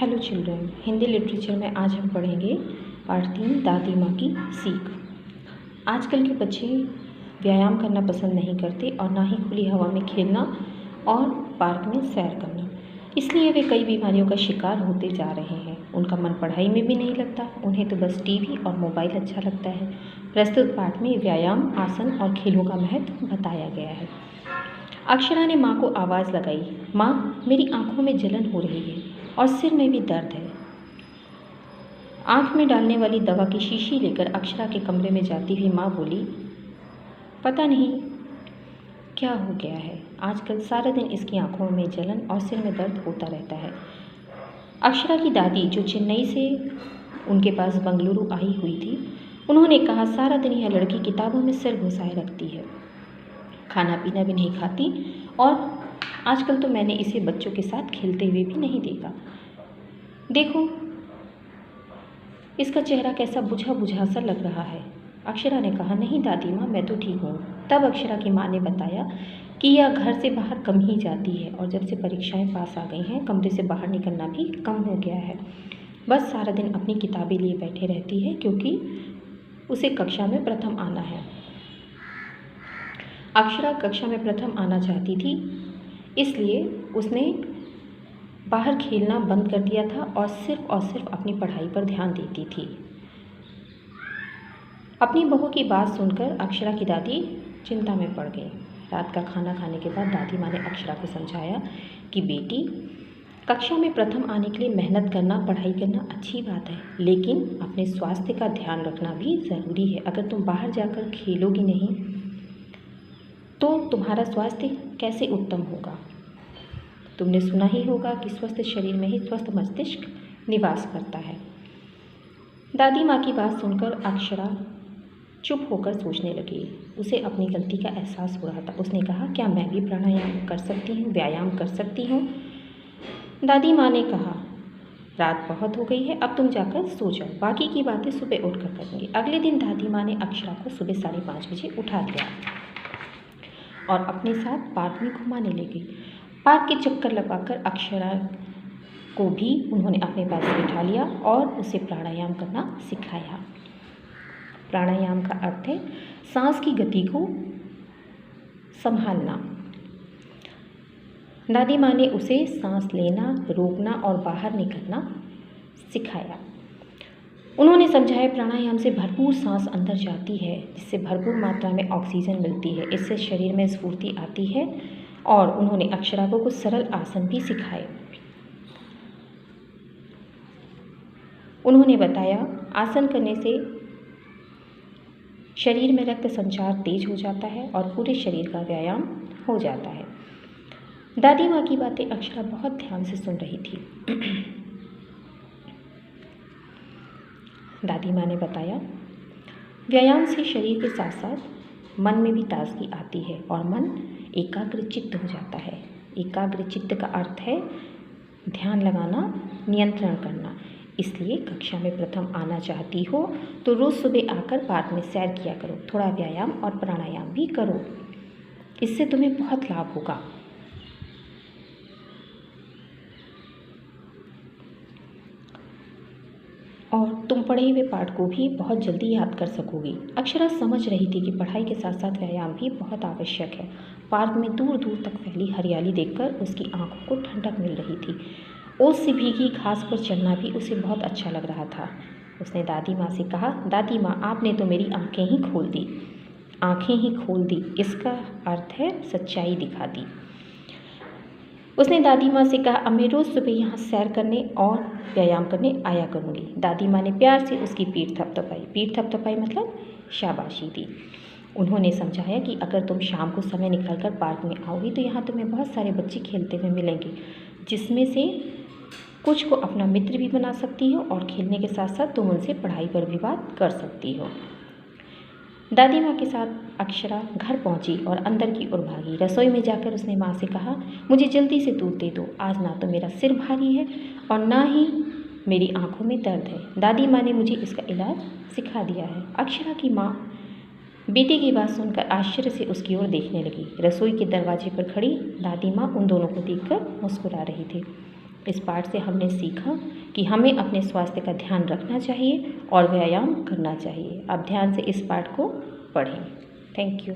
Hello children, Hindi literature में आज हम पढ़ेंगे पार्ट 3 दादी माँ की सीख। आजकल के बच्चे व्यायाम करना पसंद नहीं करते और ना ही खुली हवा में खेलना और पार्क में सैर करना, इसलिए वे कई बीमारियों का शिकार होते जा रहे हैं। उनका मन पढ़ाई में भी नहीं लगता, उन्हें तो बस टीवी और मोबाइल अच्छा लगता है। प्रस्तुत पाठ में व्यायाम, आसन और खेलों का महत्व बताया गया है। अक्षरा ने माँ को आवाज़ लगाई, माँ मेरी आँखों में जलन हो रही है और सिर में भी दर्द है। आँख में डालने वाली दवा की शीशी लेकर अक्षरा के कमरे में जाती हुई माँ बोली, पता नहीं क्या हो गया है, आजकल सारा दिन इसकी आँखों में जलन और सिर में दर्द होता रहता है। अक्षरा की दादी जो चेन्नई से उनके पास बंगलुरु आई हुई थी, उन्होंने कहा, सारा दिन यह लड़की किताबों में सिर घुसाए रखती है, खाना पीना भी नहीं खाती और आजकल तो मैंने इसे बच्चों के साथ खेलते हुए भी नहीं देखा। देखो इसका चेहरा कैसा बुझा बुझा सा लग रहा है। अक्षरा ने कहा, नहीं दादी माँ, मैं तो ठीक हूँ। तब अक्षरा की माँ ने बताया कि यह घर से बाहर कम ही जाती है और जब से परीक्षाएं पास आ गई हैं, कमरे से बाहर निकलना भी कम हो गया है। बस सारा दिन अपनी किताबें लिए बैठे रहती है क्योंकि उसे कक्षा में प्रथम आना है। अक्षरा कक्षा में प्रथम आना चाहती थी, इसलिए उसने बाहर खेलना बंद कर दिया था और सिर्फ अपनी पढ़ाई पर ध्यान देती थी। अपनी बहू की बात सुनकर अक्षरा की दादी चिंता में पड़ गई। रात का खाना खाने के बाद दादी माँ ने अक्षरा को समझाया कि बेटी, कक्षा में प्रथम आने के लिए मेहनत करना, पढ़ाई करना अच्छी बात है, लेकिन अपने स्वास्थ्य का ध्यान रखना भी ज़रूरी है। अगर तुम बाहर जाकर खेलोगी नहीं तो तुम्हारा स्वास्थ्य कैसे उत्तम होगा। तुमने सुना ही होगा कि स्वस्थ शरीर में ही स्वस्थ मस्तिष्क निवास करता है। दादी माँ की बात सुनकर अक्षरा चुप होकर सोचने लगी। उसे अपनी गलती का एहसास हो रहा था। उसने कहा, क्या मैं भी प्राणायाम कर सकती हूँ, व्यायाम कर सकती हूँ? दादी माँ ने कहा, रात बहुत हो गई है, अब तुम जाकर सो जाओ, बाकी की बातें सुबह उठकर करेंगे। अगले दिन दादी माँ ने अक्षरा को सुबह 5:30 बजे उठा दिया और अपने साथ पार्क में घुमाने ले गई। पार्क के चक्कर लगाकर अक्षरा को भी उन्होंने अपने पास बिठा लिया और उसे प्राणायाम करना सिखाया। प्राणायाम का अर्थ है सांस की गति को संभालना। दादी माँ ने उसे सांस लेना, रोकना और बाहर निकलना सिखाया। उन्होंने समझाया, प्राणायाम से भरपूर सांस अंदर जाती है, जिससे भरपूर मात्रा में ऑक्सीजन मिलती है, इससे शरीर में स्फूर्ति आती है। और उन्होंने अक्षरा को कुछ सरल आसन भी सिखाए। उन्होंने बताया, आसन करने से शरीर में रक्त संचार तेज हो जाता है और पूरे शरीर का व्यायाम हो जाता है। दादी माँ की बातें अक्षरा बहुत ध्यान से सुन रही थी। दादी माँ ने बताया, व्यायाम से शरीर के साथ साथ मन में भी ताजगी आती है और मन एकाग्रचित्त हो जाता है। एकाग्रचित्त का अर्थ है ध्यान लगाना, नियंत्रण करना। इसलिए कक्षा में प्रथम आना चाहती हो तो रोज़ सुबह आकर पार्क में सैर किया करो, थोड़ा व्यायाम और प्राणायाम भी करो, इससे तुम्हें बहुत लाभ होगा। और तुम पढ़े हुए पाठ को भी बहुत जल्दी याद कर सकोगी। अक्षरा समझ रही थी कि पढ़ाई के साथ साथ व्यायाम भी बहुत आवश्यक है। पार्क में दूर दूर तक फैली हरियाली देखकर उसकी आंखों को ठंडक मिल रही थी। ओस से भीगी घास पर चलना भी उसे बहुत अच्छा लग रहा था। उसने दादी माँ से कहा, दादी माँ, आपने तो मेरी आंखें ही खोल दी। आंखें ही खोल दी, इसका अर्थ है सच्चाई दिखा दी। उसने दादी माँ से कहा, अब मैं रोज़ सुबह यहाँ सैर करने और व्यायाम करने आया करूँगी। दादी माँ ने प्यार से उसकी पीठ थपथपाई। पीठ थपथपाई मतलब शाबाशी दी। उन्होंने समझाया कि अगर तुम शाम को समय निकालकर पार्क में आओगी तो यहाँ तुम्हें बहुत सारे बच्चे खेलते हुए मिलेंगे, जिसमें से कुछ को अपना मित्र भी बना सकती हो और खेलने के साथ साथ तुम उनसे पढ़ाई पर भी बात कर सकती हो। दादी माँ के साथ अक्षरा घर पहुँची और अंदर की ओर भागी। रसोई में जाकर उसने माँ से कहा, मुझे जल्दी से दूध दे दो, आज ना तो मेरा सिर भारी है और ना ही मेरी आंखों में दर्द है। दादी माँ ने मुझे इसका इलाज सिखा दिया है। अक्षरा की माँ बेटे की बात सुनकर आश्चर्य से उसकी ओर देखने लगी। रसोई के दरवाजे पर खड़ी दादी माँ उन दोनों को देखकर मुस्कुरा रही थी। इस पाठ से हमने सीखा कि हमें अपने स्वास्थ्य का ध्यान रखना चाहिए और व्यायाम करना चाहिए। आप ध्यान से इस पाठ को पढ़ें। Thank you.